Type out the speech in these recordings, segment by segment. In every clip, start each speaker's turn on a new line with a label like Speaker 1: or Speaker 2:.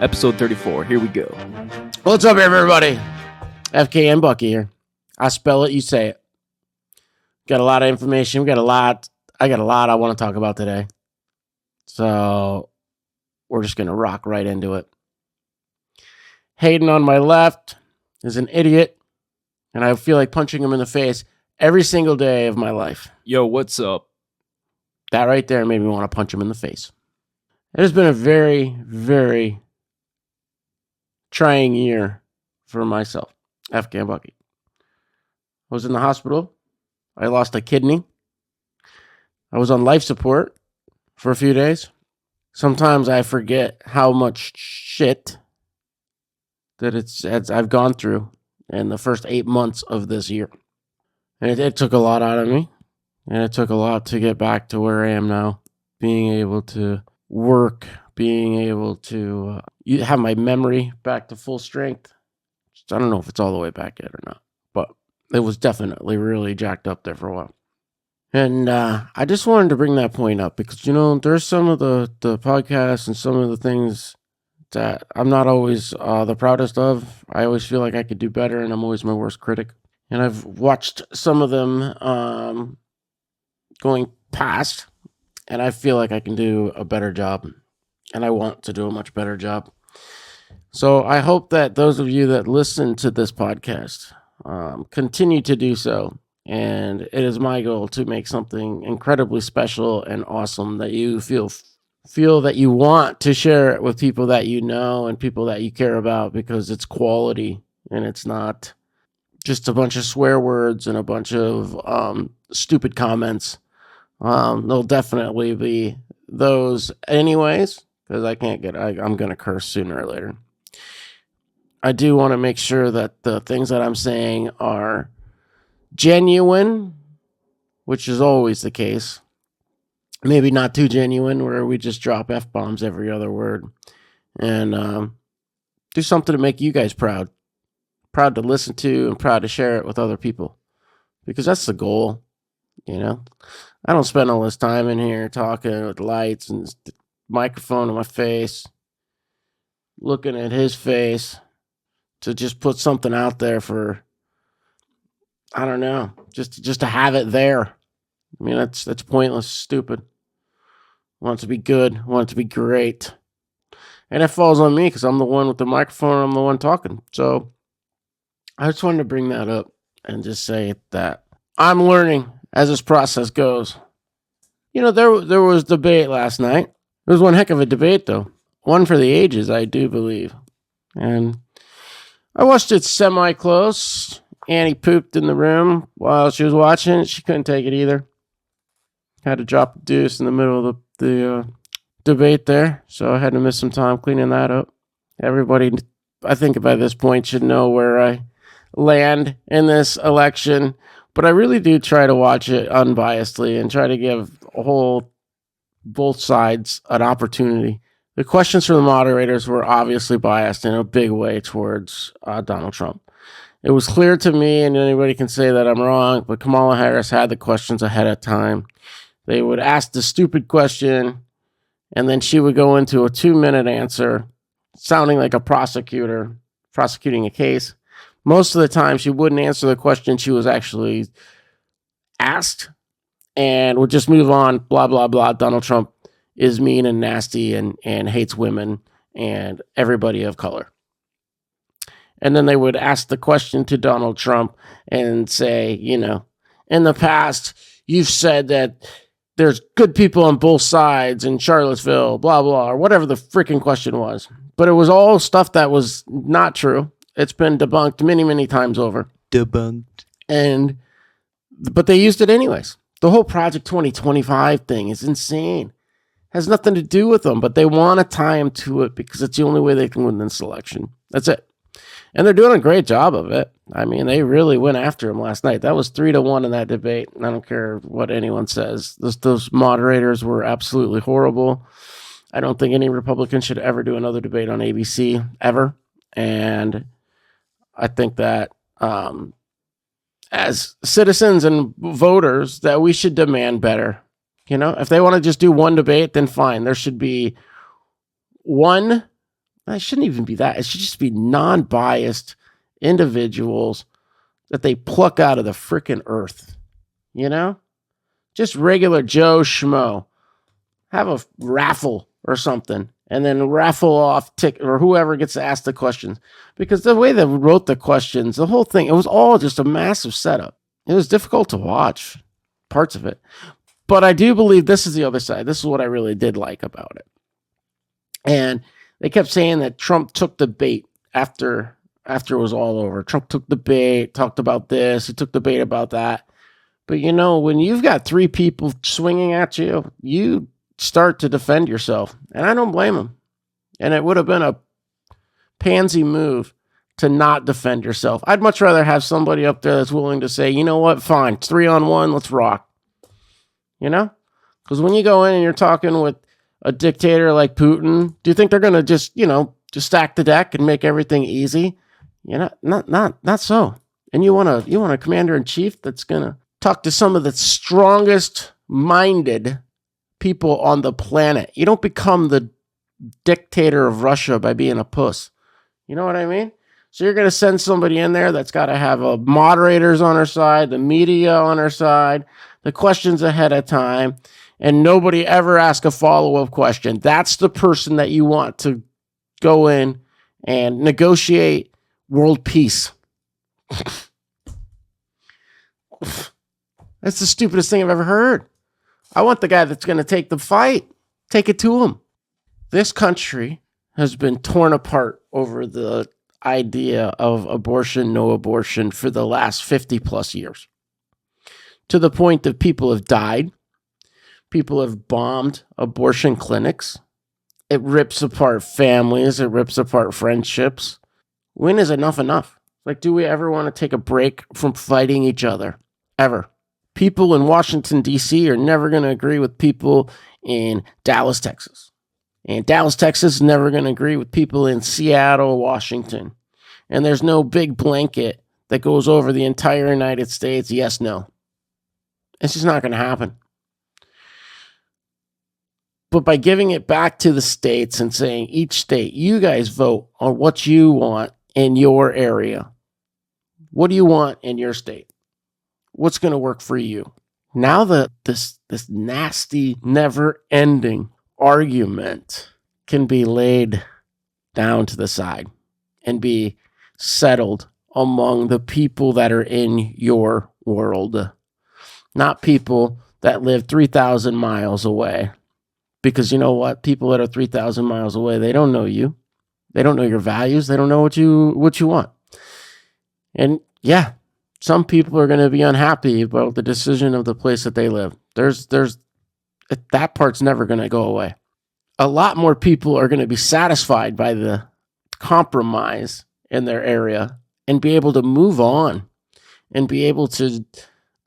Speaker 1: episode 34. Here we go.
Speaker 2: What's up, everybody? FknBucky here. I spell it, you say it. Got a lot of information. I got a lot I want to talk about today. So we're just going to rock right into it. Hayden on my left is an idiot, and I feel like punching him in the face every single day of my life.
Speaker 1: Yo, what's up?
Speaker 2: That right there made me want to punch him in the face. It has been a very, very trying year for myself, FknBucky. I was in the hospital. I lost a kidney. I was on life support for a few days. Sometimes I forget how much shit that I've gone through in the first 8 months of this year. And it took a lot out of me. And it took a lot to get back to where I am now. Being able to work, being able to have my memory back to full strength. I don't know if it's all the way back yet or not, but it was definitely really jacked up there for a while. And I just wanted to bring that point up because, there's some of the podcasts and some of the things that I'm not always the proudest of. I always feel like I could do better, and I'm always my worst critic. And I've watched some of them going past, and I feel like I can do a better job, and I want to do a much better job. So I hope that those of you that listen to this podcast continue to do so. And it is my goal to make something incredibly special and awesome that you feel that you want to share it with people that you know and people that you care about, because it's quality and it's not just a bunch of swear words and a bunch of stupid comments. There'll definitely be those anyways, because I'm going to curse sooner or later. I do want to make sure that the things that I'm saying are genuine, which is always the case. Maybe not too genuine, where we just drop F-bombs every other word. And do something to make you guys proud. Proud to listen to and proud to share it with other people. Because that's the goal, I don't spend all this time in here talking with lights and the microphone in my face, looking at his face, to just put something out there for, I don't know, just to have it there. I mean, that's pointless, stupid. I want it to be good. I want it to be great. And it falls on me because I'm the one with the microphone. I'm the one talking. So I just wanted to bring that up and just say that I'm learning as this process goes. There was debate last night. It was one heck of a debate, though. One for the ages, I do believe. And I watched it semi-close. Annie pooped in the room while she was watching it. She couldn't take it either. Had to drop a deuce in the middle of the debate there, so I had to miss some time cleaning that up. Everybody, I think by this point, should know where I land in this election, but I really do try to watch it unbiasedly and try to give both sides an opportunity. The questions from the moderators were obviously biased in a big way towards Donald Trump. It was clear to me, and anybody can say that I'm wrong, but Kamala Harris had the questions ahead of time. They would ask the stupid question, and then she would go into a 2-minute answer, sounding like a prosecutor prosecuting a case. Most of the time, she wouldn't answer the question she was actually asked, and would just move on, blah, blah, blah. Donald Trump is mean and nasty and hates women and everybody of color. And then they would ask the question to Donald Trump and say, in the past, you've said that there's good people on both sides in Charlottesville, blah, blah, or whatever the freaking question was. But it was all stuff that was not true. It's been debunked many, many times over.
Speaker 1: Debunked.
Speaker 2: But they used it anyways. The whole Project 2025 thing is insane. Has nothing to do with them, but they want to tie him to it because it's the only way they can win this election. That's it. And they're doing a great job of it. I mean, they really went after him last night. That was 3-1 in that debate. I don't care what anyone says. Those moderators were absolutely horrible. I don't think any Republican should ever do another debate on ABC, ever. And I think that as citizens and voters, that we should demand better. If they want to just do one debate, then fine. There should be one It shouldn't even be that. It should just be non-biased individuals that they pluck out of the freaking earth. You know? Just regular Joe Schmo. Have a raffle or something, and then raffle off or whoever gets asked the questions. Because the way they wrote the questions, the whole thing, it was all just a massive setup. It was difficult to watch, parts of it. But I do believe this is the other side. This is what I really did like about it. And they kept saying that Trump took the bait after it was all over. Trump took the bait, talked about this, he took the bait about that. But you know, when you've got three people swinging at you, you start to defend yourself. And I don't blame him. And it would have been a pansy move to not defend yourself. I'd much rather have somebody up there that's willing to say, you know what, fine, 3-on-1, let's rock. You know? Because when you go in and you're talking with a dictator like Putin, do you think they're going to just stack the deck and make everything easy? You know, not so. And you want a commander-in-chief that's going to talk to some of the strongest minded people on the planet. You don't become the dictator of Russia by being a puss. You know what I mean? So you're going to send somebody in there that's got to have moderators on her side, the media on her side, the questions ahead of time, and nobody ever ask a follow-up question. That's the person that you want to go in and negotiate world peace. That's the stupidest thing I've ever heard. I want the guy that's going to take the fight. Take it to him. This country has been torn apart over the idea of abortion, no abortion for the last 50 plus years. To the point that people have died. People have bombed abortion clinics. It rips apart families. It rips apart friendships. When is enough enough? Like, do we ever want to take a break from fighting each other? Ever. People in Washington, D.C. are never going to agree with people in Dallas, Texas. And Dallas, Texas is never going to agree with people in Seattle, Washington. And there's no big blanket that goes over the entire United States. Yes, no. It's just not going to happen. But by giving it back to the states and saying, each state, you guys vote on what you want in your area. What do you want in your state? What's going to work for you? Now that this nasty, never-ending argument can be laid down to the side and be settled among the people that are in your world, not people that live 3,000 miles away. Because you know what? People that are 3,000 miles away, they don't know you. They don't know your values. They don't know what you want. And yeah, some people are going to be unhappy about the decision of the place that they live. There's that part's never going to go away. A lot more people are going to be satisfied by the compromise in their area and be able to move on and be able to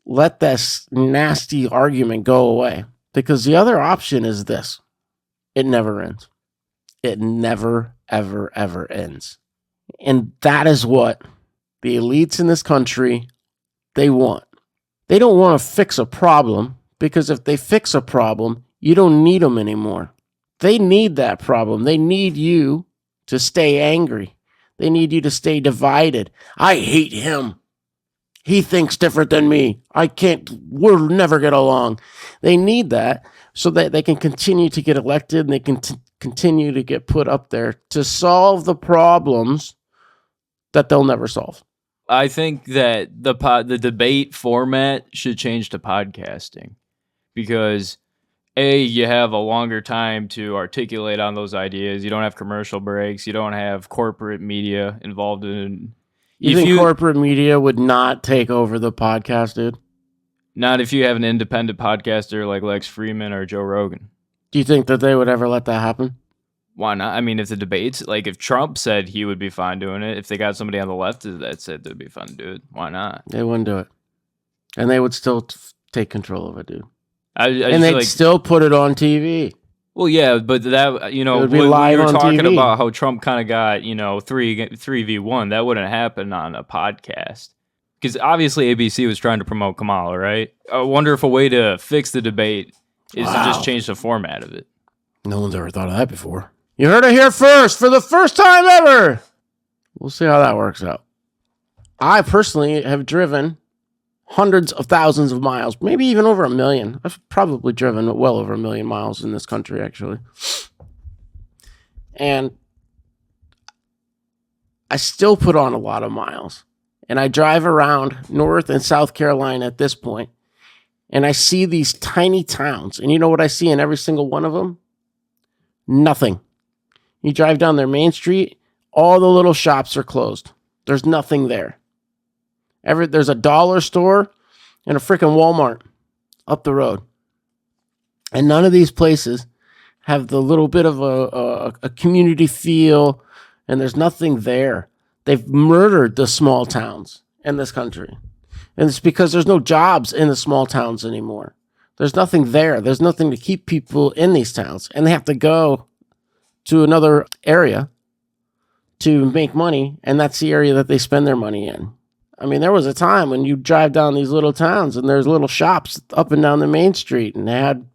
Speaker 2: let this nasty argument go away. Because the other option is this. It never ends. It never, ever, ever ends. And that is what the elites in this country, they want. They don't want to fix a problem, because if they fix a problem, you don't need them anymore. They need that problem. They need you to stay angry. They need you to stay divided. I hate him. He thinks different than me. We'll never get along. They need that so that they can continue to get elected and they can continue to get put up there to solve the problems that they'll never solve.
Speaker 1: I think that the debate format should change to podcasting, because you have a longer time to articulate on those ideas. You don't have commercial breaks. You don't have corporate media involved in.
Speaker 2: You think corporate media would not take over the podcast, dude?
Speaker 1: Not if you have an independent podcaster like Lex Fridman or Joe Rogan.
Speaker 2: Do you think that they would ever let that happen?
Speaker 1: Why not? I mean, if the debates, like if Trump said he would be fine doing it, if they got somebody on the left that said they'd be fun to do it, why not?
Speaker 2: They wouldn't do it. And they would still take control of it, dude.
Speaker 1: And
Speaker 2: they'd still put it on TV.
Speaker 1: Well, yeah, but that, when you were talking TV. About how Trump kind of got, 3v1, that wouldn't happen on a podcast. Because obviously ABC was trying to promote Kamala, right? I wonder if a way to fix the debate is to just change the format of it.
Speaker 2: No one's ever thought of that before. You heard it here first, for the first time ever. We'll see how that works out. I personally have driven hundreds of thousands of miles, maybe even over 1 million. I've probably driven well over 1 million miles in this country, actually. And I still put on a lot of miles. And I drive around North and South Carolina at this point, and I see these tiny towns. And you know what I see in every single one of them? Nothing. You drive down their main street, all the little shops are closed. There's nothing there. There's a dollar store and a freaking Walmart up the road. And none of these places have the little bit of a community feel, and there's nothing there. They've murdered the small towns in this country. And it's because there's no jobs in the small towns anymore. There's nothing there. There's nothing to keep people in these towns. And they have to go to another area to make money, and that's the area that they spend their money in. I mean, there was a time when you drive down these little towns and there's little shops up and down the main street, and they had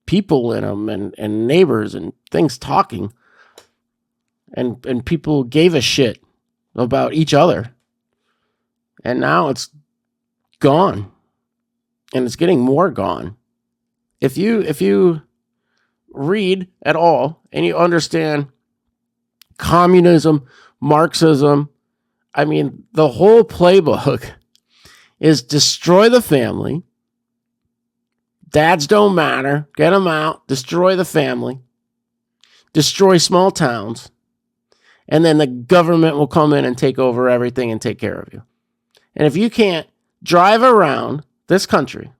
Speaker 2: people in them and neighbors and things talking. And people gave a shit about each other. And now it's gone. And it's getting more gone. If you read at all and you understand communism, Marxism, I mean, the whole playbook is destroy the family. Dads don't matter. Get them out. Destroy the family. Destroy small towns. And then the government will come in and take over everything and take care of you. And if you can't drive around this country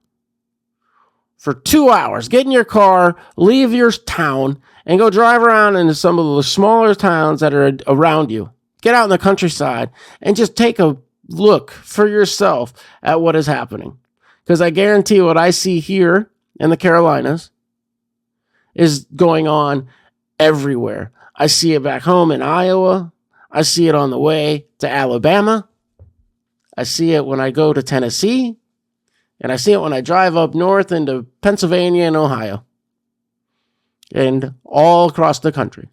Speaker 2: for 2 hours, get in your car, leave your town, and go drive around into some of the smaller towns that are around you. Get out in the countryside and just take a look for yourself at what is happening. Because I guarantee what I see here in the Carolinas is going on everywhere. I see it back home in Iowa. I see it on the way to Alabama. I see it when I go to Tennessee. And I see it when I drive up north into Pennsylvania and Ohio. And all across the country.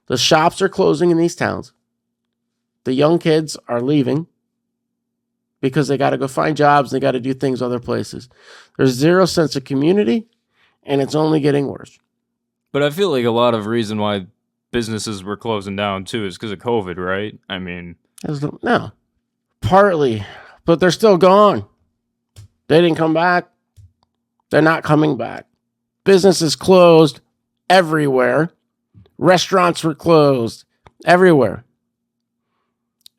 Speaker 2: The shops are closing in these towns. The young kids are leaving because they got to go find jobs. They got to do things other places. There's zero sense of community, and it's only getting worse.
Speaker 1: But I feel like a lot of reason why businesses were closing down too is because of COVID, right? I mean,
Speaker 2: no, partly, but they're still gone. They didn't come back. They're not coming back. Businesses closed everywhere. Restaurants were closed everywhere.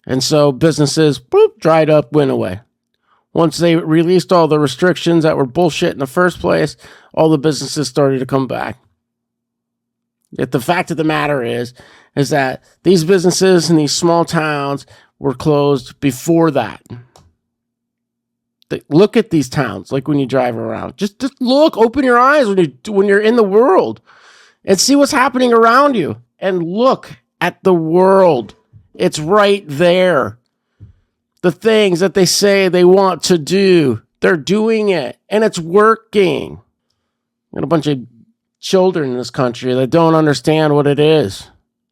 Speaker 2: And so businesses, dried up, went away. Once they released all the restrictions that were bullshit in the first place, all the businesses started to come back. Yet the fact of the matter is that these businesses in these small towns were closed before that. Look at these towns, like when you drive around. Just look, open your eyes when you're in the world and see what's happening around you. And look at the world. It's right there. The things that they say they want to do, they're doing it, and it's working. Got a bunch of children in this country that don't understand what it is.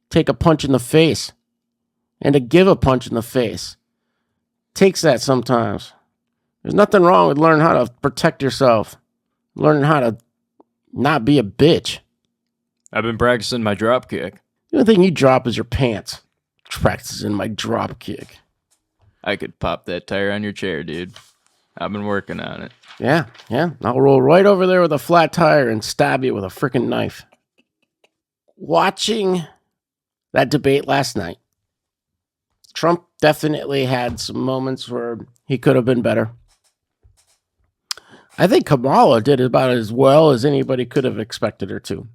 Speaker 2: Take a punch in the face. And to give a punch in the face takes that sometimes. There's nothing wrong with learning how to protect yourself. Learning how to not be a bitch.
Speaker 1: I've been practicing my drop kick.
Speaker 2: The only thing you drop is your pants. Practicing my drop kick.
Speaker 1: I could pop that tire on your chair, dude. I've been working on it.
Speaker 2: Yeah. I'll roll right over there with a flat tire and stab you with a freaking knife. Watching that debate last night, Trump definitely had some moments where he could have been better. I think Kamala did about as well as anybody could have expected her to.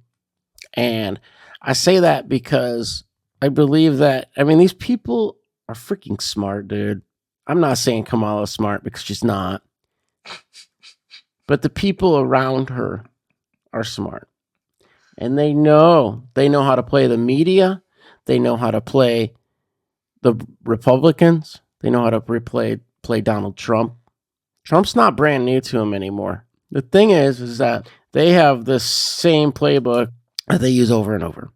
Speaker 2: And I say that because I believe that, these people are freaking smart, dude. I'm not saying Kamala's smart because she's not. But the people around her are smart. And they know how to play the media. They know how to play the Republicans. They know how to play Donald Trump. Trump's not brand new to him anymore. The thing is that they have the same playbook that they use over and over.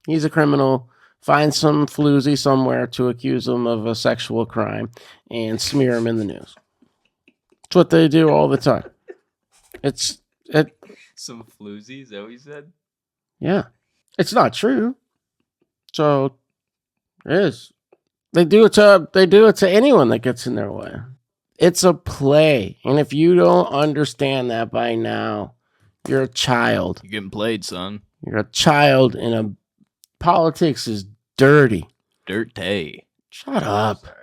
Speaker 2: He's a criminal. Find some floozy somewhere to accuse him of a sexual crime and smear him in the news. It's what they do all the time.
Speaker 1: Some floozy, is that what you said?
Speaker 2: Yeah. It's not true. So it is. They do it to anyone that gets in their way. It's a play. And if you don't understand that by now, you're a child.
Speaker 1: You're getting played, son.
Speaker 2: You're a child, and politics is dirty.
Speaker 1: Dirty.
Speaker 2: Shut up.
Speaker 1: Sorry.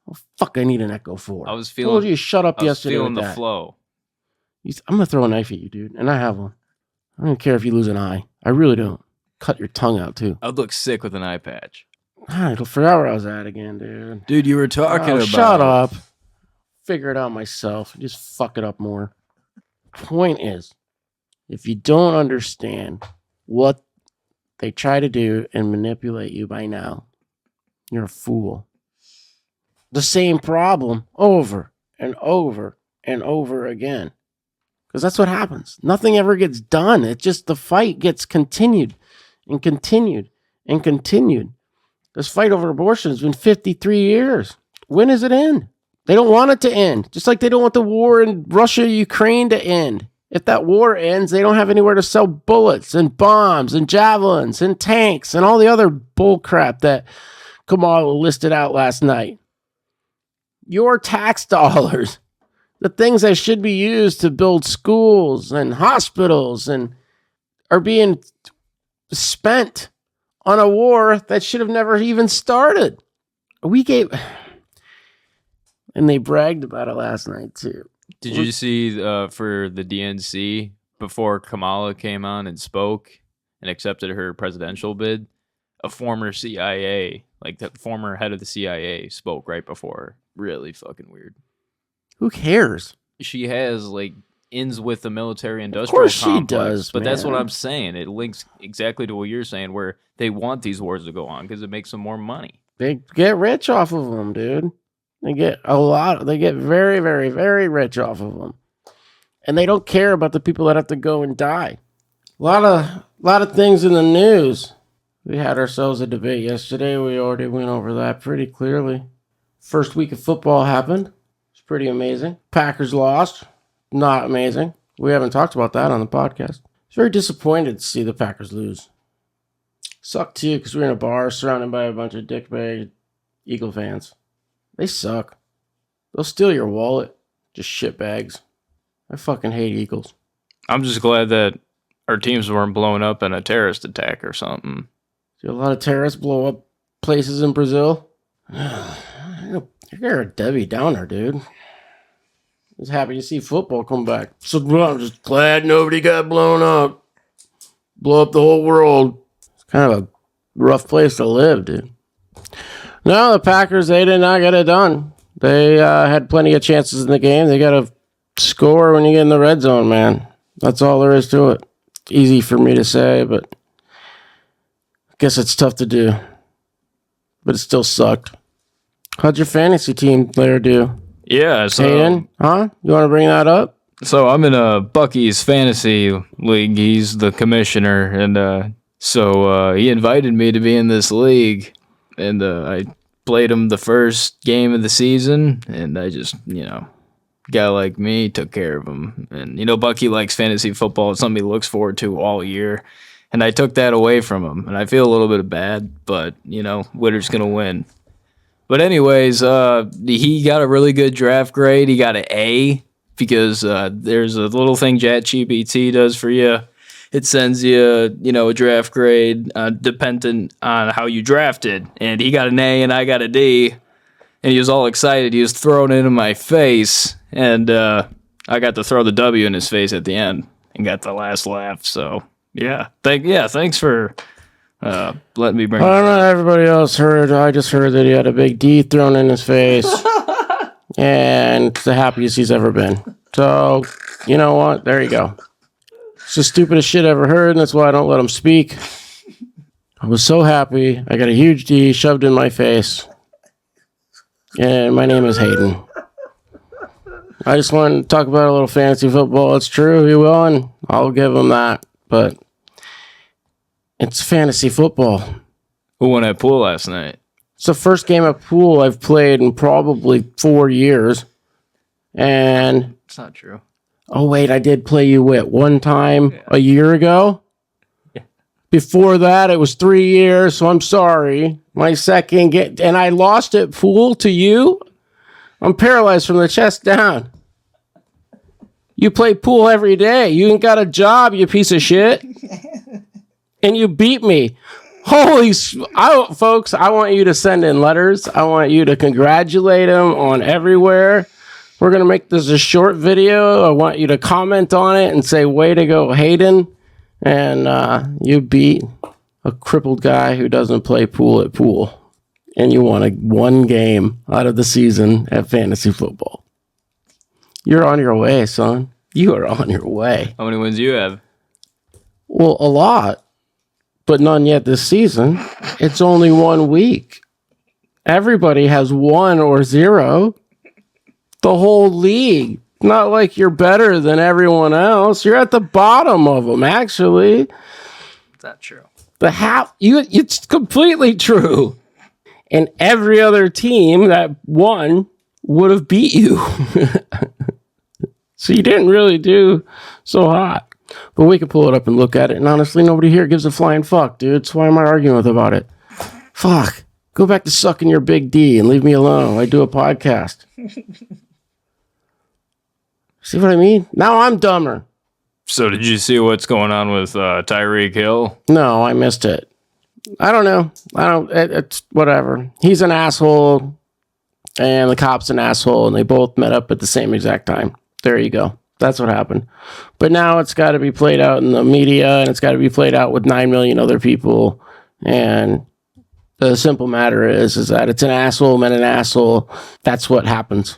Speaker 2: What the fuck I need an Echo for?
Speaker 1: I was
Speaker 2: told you shut up
Speaker 1: I was
Speaker 2: yesterday
Speaker 1: feeling
Speaker 2: with
Speaker 1: the
Speaker 2: that.
Speaker 1: flow.
Speaker 2: I'm going to throw a knife at you, dude. And I have one. I don't care if you lose an eye. I really don't. Cut your tongue out, too.
Speaker 1: I'd look sick with an eye patch.
Speaker 2: I forgot where I was at again, dude.
Speaker 1: Dude, you were talking about...
Speaker 2: Shut up. Figure it out myself. Just fuck it up more. Point is, if you don't understand what they try to do and manipulate you by now, you're a fool. The same problem over and over and over again. Because that's what happens. Nothing ever gets done. It's just the fight gets continued and continued and continued. This fight over abortion has been 53 years. When does it end? They don't want it to end. Just like they don't want the war in Russia, Ukraine to end. If that war ends, they don't have anywhere to sell bullets and bombs and javelins and tanks and all the other bullcrap that Kamal listed out last night. Your tax dollars, the things that should be used to build schools and hospitals, and are being spent on a war that should have never even started. And they bragged about it last night too.
Speaker 1: Did you see for the DNC, before Kamala came on and spoke and accepted her presidential bid, a former CIA, like the former head of the CIA, spoke right before her. Really fucking weird.
Speaker 2: Who cares?
Speaker 1: She has like ends with the military industrial
Speaker 2: complex. Of course she does,
Speaker 1: but
Speaker 2: man.
Speaker 1: That's what I'm saying. It links exactly to what you're saying, where they want these wars to go on because it makes them more money.
Speaker 2: They get rich off of them, dude. They get very, very, very rich off of them. And they don't care about the people that have to go and die. A lot of things in the news. We had ourselves a debate yesterday. We already went over that pretty clearly. First week of football happened. It's pretty amazing. Packers lost. Not amazing. We haven't talked about that on the podcast. I was very disappointed to see the Packers lose. Sucked too, because we were in a bar surrounded by a bunch of dickbag Eagle fans. They suck. They'll steal your wallet. Just shitbags. I fucking hate Eagles.
Speaker 1: I'm just glad that our teams weren't blown up in a terrorist attack or something.
Speaker 2: See a lot of terrorists blow up places in Brazil. You're a Debbie Downer, dude. I was happy to see football come back. So I'm just glad nobody got blown up. Blow up the whole world. It's kind of a rough place to live, dude. No, the Packers, they did not get it done. They had plenty of chances in the game. They got to score when you get in the red zone, man. That's all there is to it. Easy for me to say, but I guess it's tough to do. But it still sucked. How'd your fantasy team player do?
Speaker 1: Yeah, so...
Speaker 2: Hayden, huh? You want to bring that up?
Speaker 1: So I'm in a Bucky's fantasy league. He's the commissioner, and so he invited me to be in this league. And I played him the first game of the season, and I just, guy like me took care of him. And, Bucky likes fantasy football. It's something he looks forward to all year. And I took that away from him. And I feel a little bit bad, but, winner's going to win. But anyways, he got a really good draft grade. He got an A because there's a little thing ChatGPT does for you. It sends you, a draft grade dependent on how you drafted. And he got an A and I got a D. And he was all excited. He was throwing it in my face. And I got to throw the W in his face at the end and got the last laugh. So, yeah. Thanks for letting me bring it up.
Speaker 2: I don't know. Everybody else heard. I just heard that he had a big D thrown in his face. And it's the happiest he's ever been. So, you know what? There you go. It's the stupidest shit I ever heard, and that's why I don't let him speak. I was so happy. I got a huge D shoved in my face. And my name is Hayden. I just wanted to talk about a little fantasy football. It's true, he won. I'll give him that. But It's fantasy football.
Speaker 1: Who won at pool last night?
Speaker 2: It's the first game of pool I've played in probably 4 years. And
Speaker 1: It's not true.
Speaker 2: oh, wait, I did play you one time a year ago.
Speaker 1: Yeah.
Speaker 2: Before that, it was 3 years, so I'm sorry. My second game, and I lost at pool to you. I'm paralyzed from the chest down. You play pool every day. You ain't got a job, you piece of shit. And you beat me. Folks, I want you to send in letters. I want you to congratulate him on everywhere. We're going to make this a short video. I want you to comment on it and say, way to go, Hayden. And you beat a crippled guy who doesn't play pool at pool. And you won one game out of the season at fantasy football. You're on your way, son. You are on your way.
Speaker 1: How many wins do you have?
Speaker 2: Well, a lot, but none yet this season. It's only 1 week. Everybody has 1 or 0. The whole league. Not like you're better than everyone else. You're at the bottom of them, actually.
Speaker 1: Is that true?
Speaker 2: It's completely true. And every other team that won would have beat you. So you didn't really do so hot. But we can pull it up and look at it. And honestly, nobody here gives a flying fuck, dude. So why am I arguing about it? Fuck. Go back to sucking your big D and leave me alone. I do a podcast. See what I mean? Now I'm dumber.
Speaker 1: So did you see what's going on with Tyreek Hill?
Speaker 2: No, I missed it. I don't know. It's whatever. He's an asshole, and the cop's an asshole, and they both met up at the same exact time. There you go. That's what happened. But now it's got to be played out in the media, and it's got to be played out with 9 million other people. And the simple matter is that it's an asshole met an asshole. That's what happens.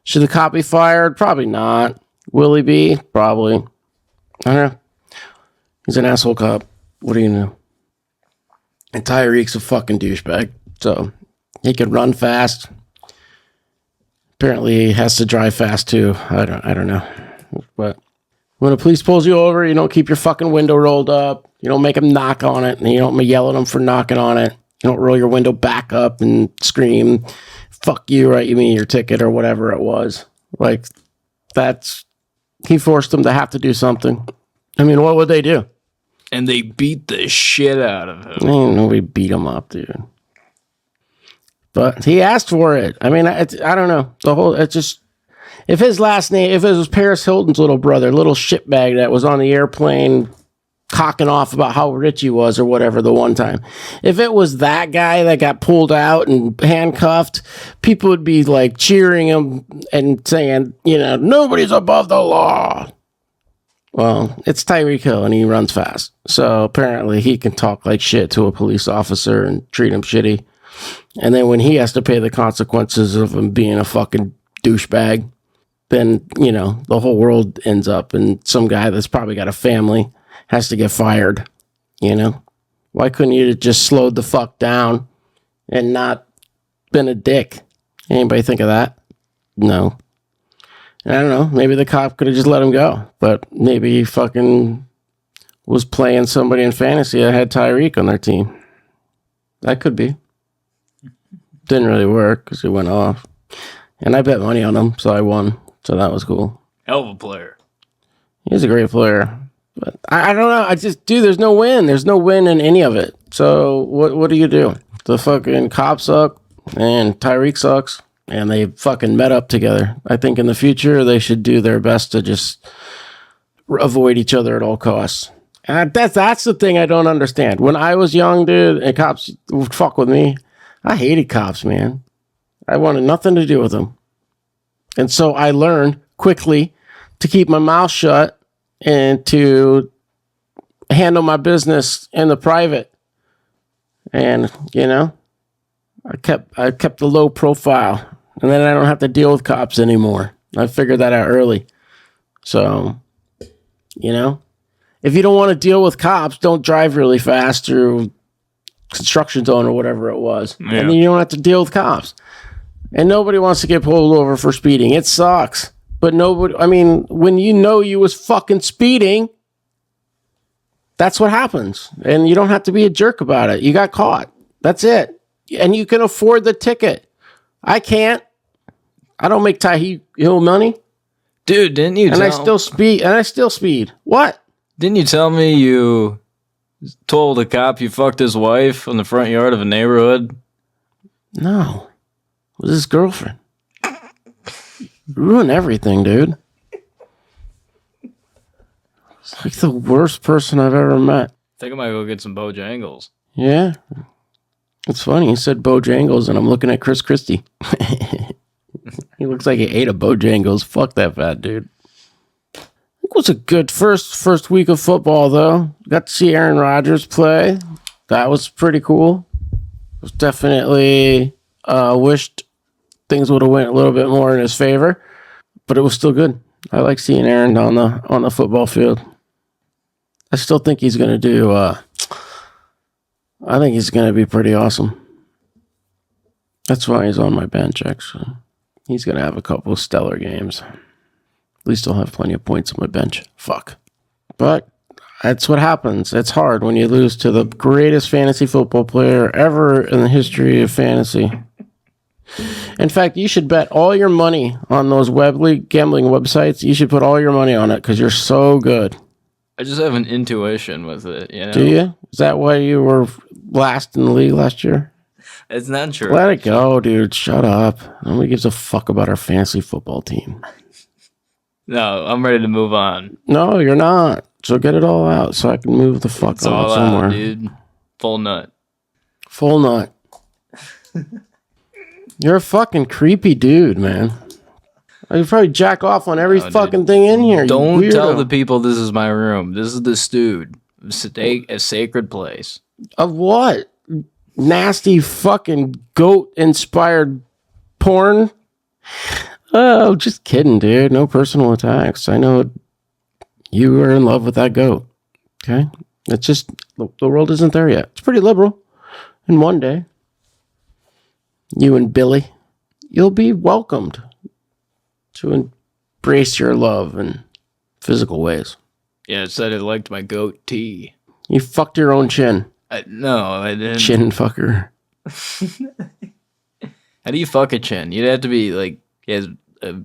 Speaker 2: Should the cop be fired? Probably not. Will he be? Probably. I don't know. He's an asshole cop. What do you know? And Tyreek's a fucking douchebag. So he can run fast. Apparently he has to drive fast too. I don't know. But when a police pulls you over, you don't keep your fucking window rolled up. You don't make them knock on it. And you don't yell at them for knocking on it. You don't roll your window back up and scream, fuck you, write me your ticket or whatever it was. Like, he forced them to have to do something. I mean, what would they do?
Speaker 1: And they beat the shit out of him.
Speaker 2: Ain't nobody beat him up, dude. But he asked for it. I mean, I don't know. If his last name, if it was Paris Hilton's little brother, little shitbag that was on the airplane cocking off about how rich he was or whatever the one time. If it was that guy that got pulled out and handcuffed, people would be like cheering him and saying, nobody's above the law. Well, it's Tyreek Hill and he runs fast. So apparently he can talk like shit to a police officer and treat him shitty. And then when he has to pay the consequences of him being a fucking douchebag, then, the whole world ends up and some guy that's probably got a family has to get fired, Why couldn't you have just slowed the fuck down and not been a dick? Anybody think of that? No. And I don't know. Maybe the cop could have just let him go. But maybe he fucking was playing somebody in fantasy that had Tyreek on their team. That could be. Didn't really work because he went off. And I bet money on him, so I won. So that was cool.
Speaker 1: Hell of a player.
Speaker 2: He's a great player. But I don't know. There's no win. There's no win in any of it. So what do you do? The fucking cops suck and Tyreek sucks and they fucking met up together. I think in the future they should do their best to just avoid each other at all costs. And that's the thing I don't understand. When I was young, dude, and cops would fuck with me, I hated cops, man. I wanted nothing to do with them. And so I learned quickly to keep my mouth shut and to handle my business in the private. And, I kept the low profile. And then I don't have to deal with cops anymore. I figured that out early. So, if you don't want to deal with cops, don't drive really fast through construction zone or whatever it was. Yeah. And then you don't have to deal with cops. And nobody wants to get pulled over for speeding. It sucks. But when you was fucking speeding, That's what happens. And you don't have to be a jerk about it. You got caught. That's it. And you can afford the ticket. I can't. I don't make Tahi Hill money.
Speaker 1: Dude, didn't you
Speaker 2: I still speed. What?
Speaker 1: Didn't you tell me you told a cop you fucked his wife in the front yard of a neighborhood?
Speaker 2: No. It was his girlfriend. Ruin everything, dude. It's like the worst person I've ever met.
Speaker 1: I think I might go get some Bojangles.
Speaker 2: Yeah. It's funny. He said Bojangles, and I'm looking at Chris Christie. He looks like he ate a Bojangles. Fuck that fat dude. It was a good first week of football, though. Got to see Aaron Rodgers play. That was pretty cool. It was definitely wished things would have went a little bit more in his favor, but it was still good. I like seeing Aaron on the football field. I still think he's going to do. I think he's going to be pretty awesome. That's why he's on my bench, actually. He's going to have a couple of stellar games. At least I'll have plenty of points on my bench. Fuck. But that's what happens. It's hard when you lose to the greatest fantasy football player ever in the history of fantasy. In fact, you should bet all your money on those gambling websites. You should put all your money on it because you're so good.
Speaker 1: I just have an intuition with it, you know?
Speaker 2: Do you? Is that why you were last in the league last year?
Speaker 1: It's not true.
Speaker 2: Let it go, dude. Shut up. Nobody gives a fuck about our fantasy football team.
Speaker 1: No, I'm ready to move on.
Speaker 2: No, you're not. So get it all out so I can move the fuck on somewhere.
Speaker 1: Out, dude. Full nut.
Speaker 2: Full nut. You're a fucking creepy dude, man. You probably jack off on every fucking thing in here.
Speaker 1: Don't tell the people this is my room. This is the stewed. A sacred place.
Speaker 2: Of what? Nasty fucking goat-inspired porn? Oh, just kidding, dude. No personal attacks. I know you were in love with that goat. Okay? It's just, the world isn't there yet. It's pretty liberal. And one day, you and Billy, you'll be welcomed to embrace your love in physical ways.
Speaker 1: Yeah, it said it liked my goatee.
Speaker 2: You fucked your own chin.
Speaker 1: No, I didn't.
Speaker 2: Chin fucker.
Speaker 1: How do you fuck a chin? You'd have to be like,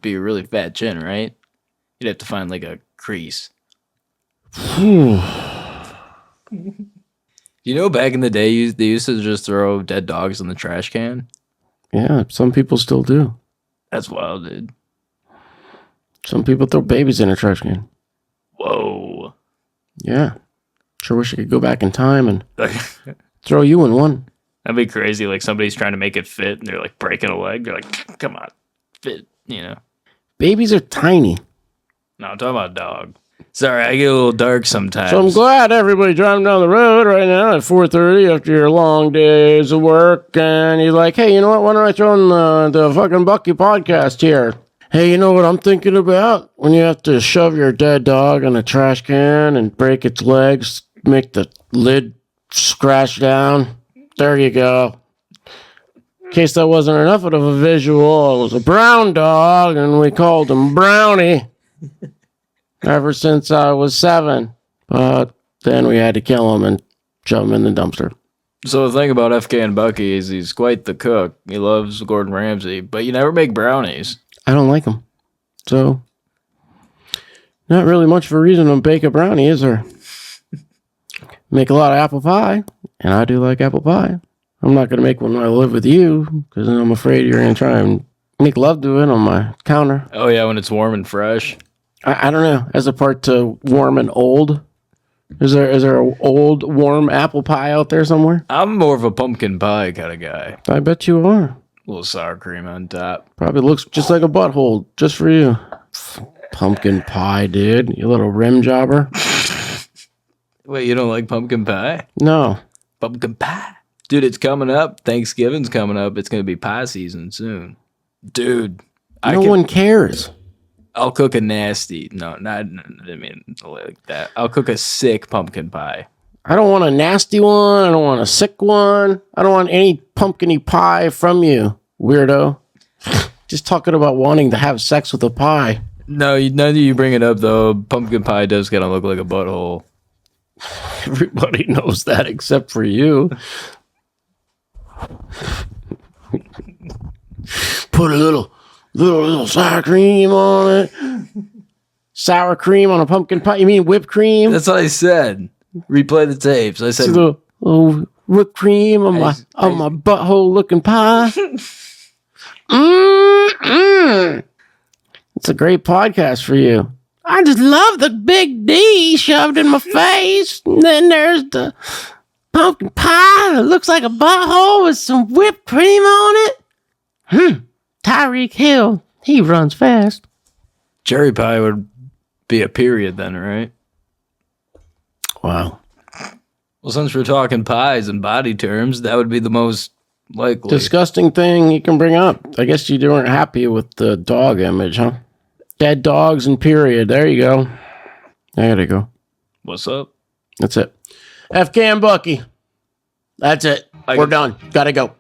Speaker 1: be a really fat chin, right? You'd have to find like a crease. You know, back in the day, they used to just throw dead dogs in the trash can.
Speaker 2: Yeah, some people still do.
Speaker 1: That's wild, dude.
Speaker 2: Some people throw babies in a trash can.
Speaker 1: Whoa.
Speaker 2: Yeah. Sure wish I could go back in time and throw you in one.
Speaker 1: That'd be crazy. Like somebody's trying to make it fit and they're like breaking a leg. They're like, come on, fit, you know.
Speaker 2: Babies are tiny.
Speaker 1: No, I'm talking about a dog. Sorry, I get a little dark sometimes.
Speaker 2: So I'm glad everybody driving down the road right now at 4:30 after your long days of work. And you're like, hey, you know what? Why don't I throw in the FknBucky Podcast here? Hey, you know what I'm thinking about? When you have to shove your dead dog in a trash can and break its legs, make the lid scratch down. There you go. In case that wasn't enough of a visual, it was a brown dog, and we called him Brownie ever since I was 7. But then we had to kill him and shove him in the dumpster.
Speaker 1: So the thing about FknBucky is he's quite the cook. He loves Gordon Ramsay, but you never make brownies.
Speaker 2: I don't like them. So, not really much of a reason to bake a brownie, is there? Make a lot of apple pie, and I do like apple pie. I'm not going to make one when I live with you, because I'm afraid you're going to try and make love to it on my counter.
Speaker 1: Oh, yeah, when it's warm and fresh.
Speaker 2: I don't know. As a part to warm and old, is there an old, warm apple pie out there somewhere?
Speaker 1: I'm more of a pumpkin pie kind of guy.
Speaker 2: I bet you are.
Speaker 1: A little sour cream on top.
Speaker 2: Probably looks just like a butthole, just for you. Pumpkin pie, dude. You little rim jobber.
Speaker 1: Wait, you don't like pumpkin pie?
Speaker 2: No.
Speaker 1: Pumpkin pie. Dude, it's coming up. Thanksgiving's coming up. It's going to be pie season soon. Dude.
Speaker 2: No one cares.
Speaker 1: I'll cook a nasty. No, I mean like that. I'll cook a sick pumpkin pie.
Speaker 2: I don't want a nasty one. I don't want a sick one. I don't want any pumpkin-y pie from you, weirdo. Just talking about wanting to have sex with a pie.
Speaker 1: No, now that you bring it up, though, pumpkin pie does kind of look like a butthole.
Speaker 2: Everybody knows that except for you. Put a little sour cream on it. Sour cream on a pumpkin pie. You mean whipped cream?
Speaker 1: That's what I said. Replay the tapes. I said
Speaker 2: a little whipped cream on my butthole looking pie. It's a great podcast for you. I just love the big D shoved in my face. And then there's the pumpkin pie that looks like a butthole with some whipped cream on it. Tyreek Hill, he runs fast.
Speaker 1: cherry pie would be a period then, right?
Speaker 2: Wow.
Speaker 1: Well, since we're talking pies and body terms, that would be the most likely.
Speaker 2: Disgusting thing you can bring up. I guess you weren't happy with the dog image, huh? Dead dogs and period. There you go. There you go.
Speaker 1: What's up?
Speaker 2: That's it. FknBucky. That's it. We're done. Gotta go.